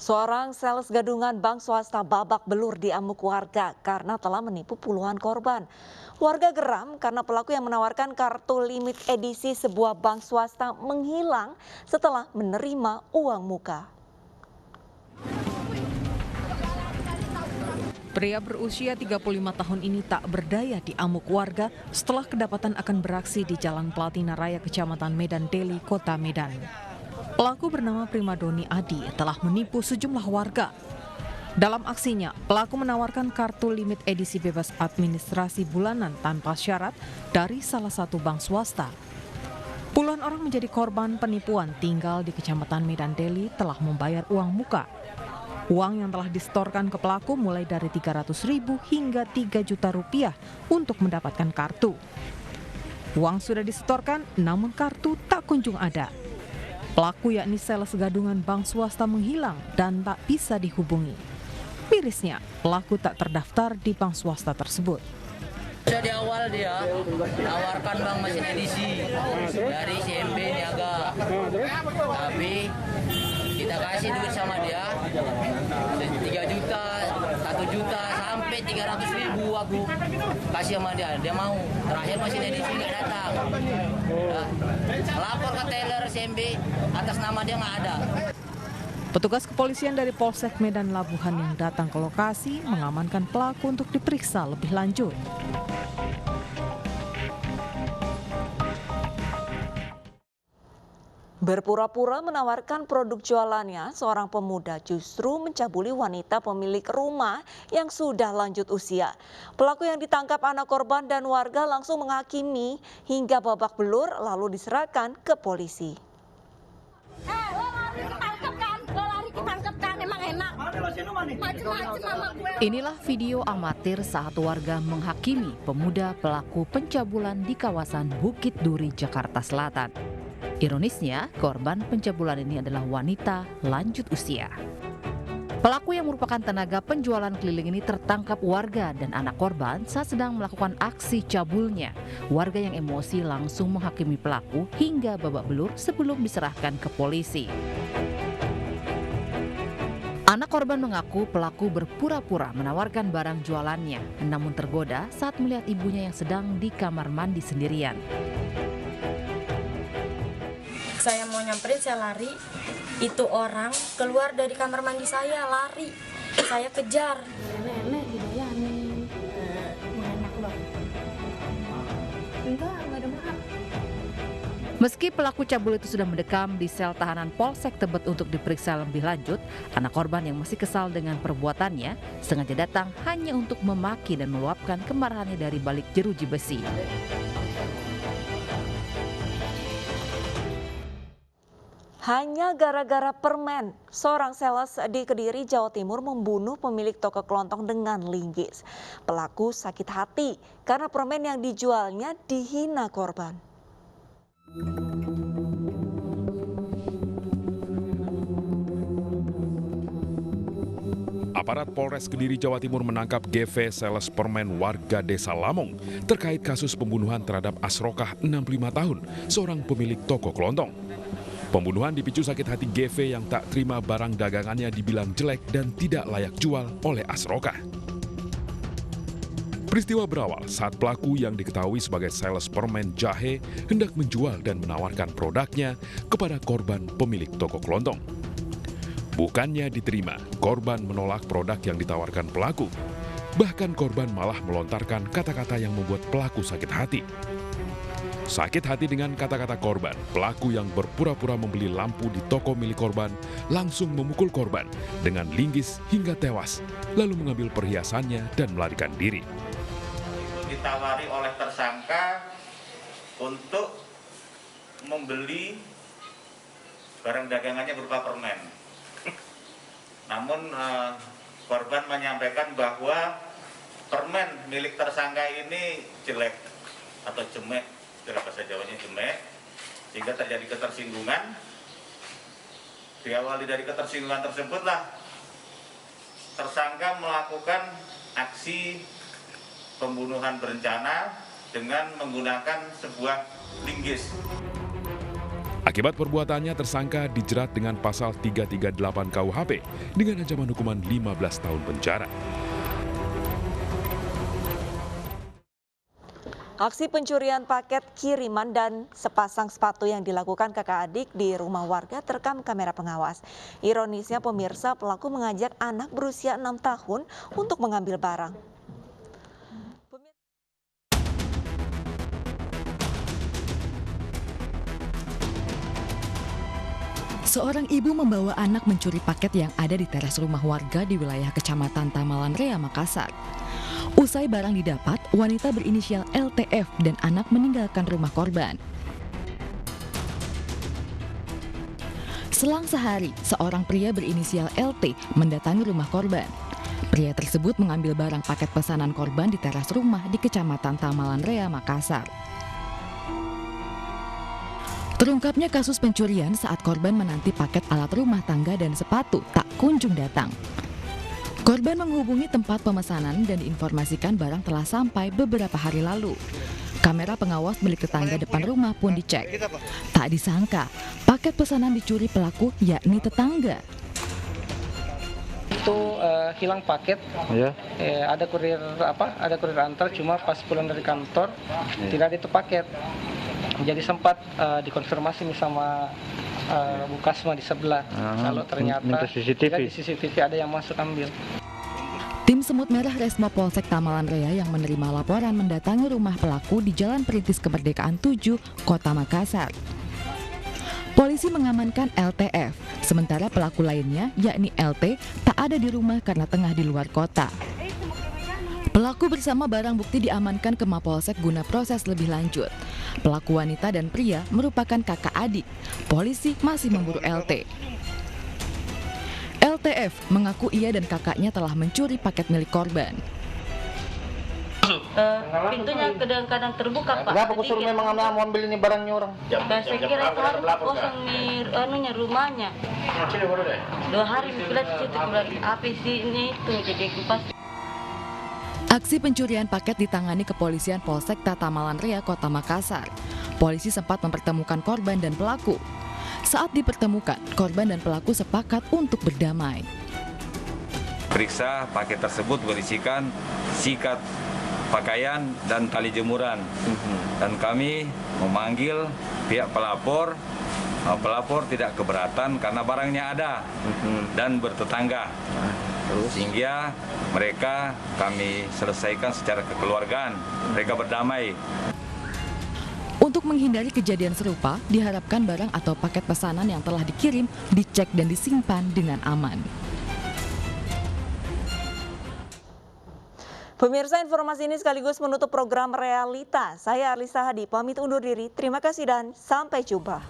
Seorang sales gadungan bank swasta babak belur diamuk warga karena telah menipu puluhan korban. Warga geram karena pelaku yang menawarkan kartu limit edisi sebuah bank swasta menghilang setelah menerima uang muka. Pria berusia 35 tahun ini tak berdaya diamuk warga setelah kedapatan akan beraksi di Jalan Platina Raya Kecamatan Medan Deli, Kota Medan. Pelaku bernama Primadoni Adi telah menipu sejumlah warga. Dalam aksinya, pelaku menawarkan kartu limit edisi bebas administrasi bulanan tanpa syarat dari salah satu bank swasta. Puluhan orang menjadi korban penipuan tinggal di Kecamatan Medan Deli telah membayar uang muka. Uang yang telah disetorkan ke pelaku mulai dari 300.000 hingga 3 juta rupiah untuk mendapatkan kartu. Uang sudah disetorkan, namun kartu tak kunjung ada. Pelaku yakni sales gadungan bank swasta menghilang dan tak bisa dihubungi. Mirisnya, pelaku tak terdaftar di bank swasta tersebut. Di awal dia tawarkan bank mesin edisi dari CMB Niaga, tapi kita kasih duit sama dia 3 juta, 1 juta sampai 300.000 aku kasih sama dia. Dia mau, terakhir mesin edisi nggak datang. Lapor ke teller CMB atas nama dia nggak ada. Petugas kepolisian dari Polsek Medan Labuhan yang datang ke lokasi mengamankan pelaku untuk diperiksa lebih lanjut. Berpura-pura menawarkan produk jualannya, seorang pemuda justru mencabuli wanita pemilik rumah yang sudah lanjut usia. Pelaku yang ditangkap anak korban dan warga langsung menghakimi hingga babak belur lalu diserahkan ke polisi. Inilah video amatir saat warga menghakimi pemuda pelaku pencabulan di kawasan Bukit Duri, Jakarta Selatan. Ironisnya, korban pencabulan ini adalah wanita lanjut usia. Pelaku yang merupakan tenaga penjualan keliling ini tertangkap warga dan anak korban saat sedang melakukan aksi cabulnya. Warga yang emosi langsung menghakimi pelaku hingga babak belur sebelum diserahkan ke polisi. Anak korban mengaku pelaku berpura-pura menawarkan barang jualannya, namun tergoda saat melihat ibunya yang sedang di kamar mandi sendirian. Saya mau nyamperin, saya lari, itu orang keluar dari kamar mandi saya, lari, saya kejar. Nenek dibayarin, enak loh. Enggak ada maaf. Meski pelaku cabul itu sudah mendekam di sel tahanan Polsek Tebet untuk diperiksa lebih lanjut, anak korban yang masih kesal dengan perbuatannya sengaja datang hanya untuk memaki dan meluapkan kemarahannya dari balik jeruji besi. Hanya gara-gara permen, seorang sales di Kediri, Jawa Timur membunuh pemilik toko kelontong dengan linggis. Pelaku sakit hati karena permen yang dijualnya dihina korban. Aparat Polres Kediri, Jawa Timur menangkap GV sales permen warga Desa Lamong terkait kasus pembunuhan terhadap Asrokah 65 tahun, seorang pemilik toko kelontong. Pembunuhan dipicu sakit hati GV yang tak terima barang dagangannya dibilang jelek dan tidak layak jual oleh Asrokah. Peristiwa berawal saat pelaku yang diketahui sebagai sales permen jahe hendak menjual dan menawarkan produknya kepada korban pemilik toko kelontong. Bukannya diterima, korban menolak produk yang ditawarkan pelaku. Bahkan korban malah melontarkan kata-kata yang membuat pelaku sakit hati. Sakit hati dengan kata-kata korban, pelaku yang berpura-pura membeli lampu di toko milik korban langsung memukul korban dengan linggis hingga tewas, lalu mengambil perhiasannya dan melarikan diri. Ditawari oleh tersangka untuk membeli barang dagangannya berupa permen. Namun korban menyampaikan bahwa permen milik tersangka ini jelek atau jemek, dalam bahasa Jawanya jemek, sehingga terjadi ketersinggungan. Diawali dari ketersinggungan tersebutlah tersangka melakukan aksi pembunuhan berencana dengan menggunakan sebuah linggis. Akibat perbuatannya, tersangka dijerat dengan pasal 338 KUHP dengan ancaman hukuman 15 tahun penjara. Aksi pencurian paket kiriman dan sepasang sepatu yang dilakukan kakak adik di rumah warga terekam kamera pengawas. Ironisnya pemirsa, pelaku mengajak anak berusia 6 tahun untuk mengambil barang. Seorang ibu membawa anak mencuri paket yang ada di teras rumah warga di wilayah Kecamatan Tamalan Rea, Makassar. Usai barang didapat, wanita berinisial LTF dan anak meninggalkan rumah korban. Selang sehari, seorang pria berinisial LT mendatangi rumah korban. Pria tersebut mengambil barang paket pesanan korban di teras rumah di Kecamatan Tamalan Rea, Makassar. Terungkapnya kasus pencurian saat korban menanti paket alat rumah tangga dan sepatu tak kunjung datang. Korban menghubungi tempat pemesanan dan diinformasikan barang telah sampai beberapa hari lalu. Kamera pengawas milik tetangga depan rumah pun dicek. Tak disangka, paket pesanan dicuri pelaku yakni tetangga. Itu hilang paket, ada kurir antar, cuma pas pulang dari kantor tidak ada itu paket. Jadi sempat dikonfirmasi nih sama Bu Kasma di sebelah, kalau ternyata di CCTV ada yang masuk ambil. Tim Semut Merah Resmo Polsek Tamalan Rea yang menerima laporan mendatangi rumah pelaku di Jalan Perintis Kemerdekaan 7, Kota Makassar. Polisi mengamankan LTF, sementara pelaku lainnya yakni LT tak ada di rumah karena tengah di luar kota. Pelaku bersama barang bukti diamankan ke Mapolsek guna proses lebih lanjut. Pelaku wanita dan pria merupakan kakak adik. Polisi masih memburu LT. LTF mengaku ia dan kakaknya telah mencuri paket milik korban. Pintunya kadang-kadang terbuka, Pak. Kenapa kau suruh memang ambil ini barangnya orang? Saya kira itu harus kosong di rumahnya. 2 hari bilang di situ, api sini itu jadi kupas. Aksi pencurian paket ditangani Kepolisian Polsek Tamalan Rea, Kota Makassar. Polisi sempat mempertemukan korban dan pelaku. Saat dipertemukan, korban dan pelaku sepakat untuk berdamai. Periksa paket tersebut berisikan sikat pakaian dan tali jemuran. Dan kami memanggil pihak pelapor. Pelapor tidak keberatan karena barangnya ada dan bertetangga. Sehingga mereka kami selesaikan secara kekeluargaan, mereka berdamai. Untuk menghindari kejadian serupa, diharapkan barang atau paket pesanan yang telah dikirim dicek dan disimpan dengan aman. Pemirsa, informasi ini sekaligus menutup program Realita. Saya Arlisa Hadi, pamit undur diri. Terima kasih dan sampai jumpa.